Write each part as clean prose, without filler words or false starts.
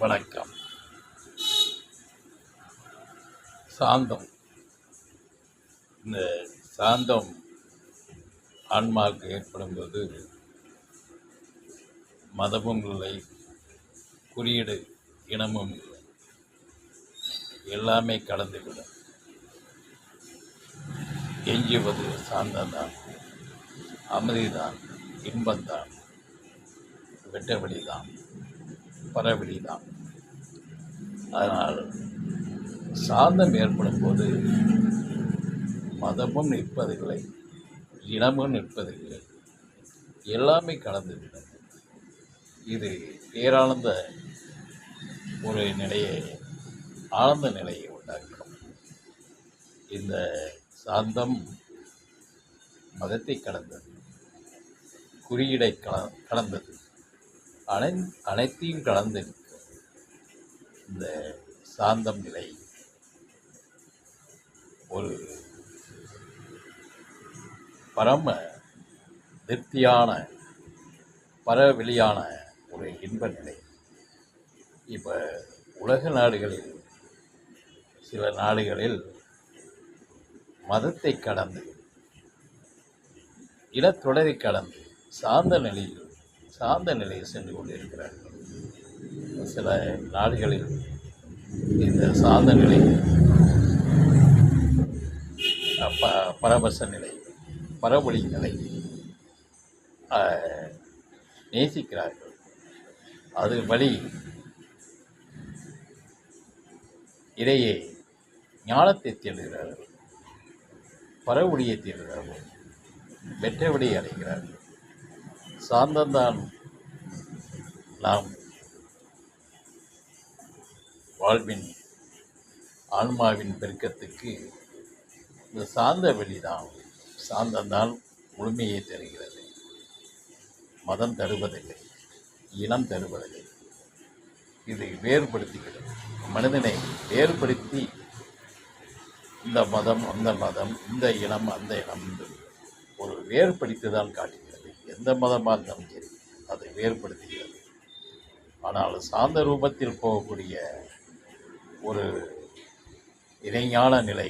வணக்கம். சாந்தம். இந்த சாந்தம் ஆன்மாவுக்கு ஏற்படும்போது மதமும் இல்லை, குறியீடு இனமும் இல்லை, எல்லாமே கலந்துவிடும். எஞ்சுவது சாந்தம்தான், அமைதிதான், இன்பம்தான், வெட்டவெளிதான், பரவெளிதான். அதனால் சாந்தம் ஏற்படும் போது மதமும் நிற்பதில்லை, இனமும் நிற்பதில்லை, எல்லாமே கலந்துவிடும். இது பேரானந்த ஒரு நிலையை, ஆனந்த நிலையை உண்டாக்கும். இந்த சாந்தம் மதத்தை கடந்தது, குறியீடை கலந்தது, அனைத்தையும் கலந்திருக்கும். இந்த சாந்தம் நிலை ஒரு பரம திருப்தியான பரவெளியான ஒரு இன்ப நிலை. இப்போ உலக நாடுகளில், சில நாடுகளில் மதத்தை கடந்து, இனத்தொடரை கடந்து சாந்த நிலையில் சென்று கொண்டிருக்கிறார்கள். சில நாடுகளில் இந்த சாந்த நிலை, பரவச நிலை, பரவொளி நிலை நேசிக்கிறார்கள். அது வழி இடையே ஞானத்தை தேடுகிறார்கள், பரவொளியை தேடுகிறார்கள், வெற்றவெளியை அடைகிறார்கள். சாந்தம்தான் நாம் வாழ்வின் ஆன்மாவின் பெருக்கத்துக்கு இந்த சாந்த வெளிதான், சாந்தம்தான் முழுமையை தருகிறது. மதம் தருவதில்லை, இனம் தருவதில்லை. இது வேறுபடுத்துகிறது. மனிதனை வேறுபடுத்தி இந்த மதம் அந்த மதம், இந்த இனம் அந்த இனம் ஒரு வேறுபடுத்தி தான் காட்டுகிறது. எந்த மதமாக இருந்தாலும் சரி, அதை வேறுபடுத்துகிறது. ஆனால் சாந்த ரூபத்தில் போகக்கூடிய ஒரு இறைஞான நிலை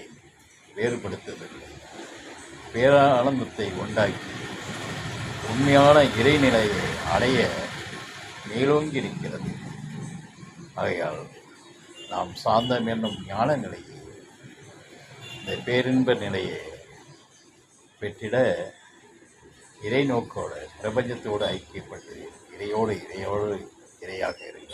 வேறுபடுத்துவதில்லை. பேரானந்தத்தை உண்டாக்கி உண்மையான இறைநிலையை அடைய மேலோங்கி இருக்கிறது. ஆகையால் நாம் சாந்தம் என்னும் ஞான நிலையை, இந்த பேரின்ப நிலையை பெற்றிட இறை நோக்கோடு, பிரபஞ்சத்தோடு ஐக்கியப்பட்டு இறையாக இருக்கிறது.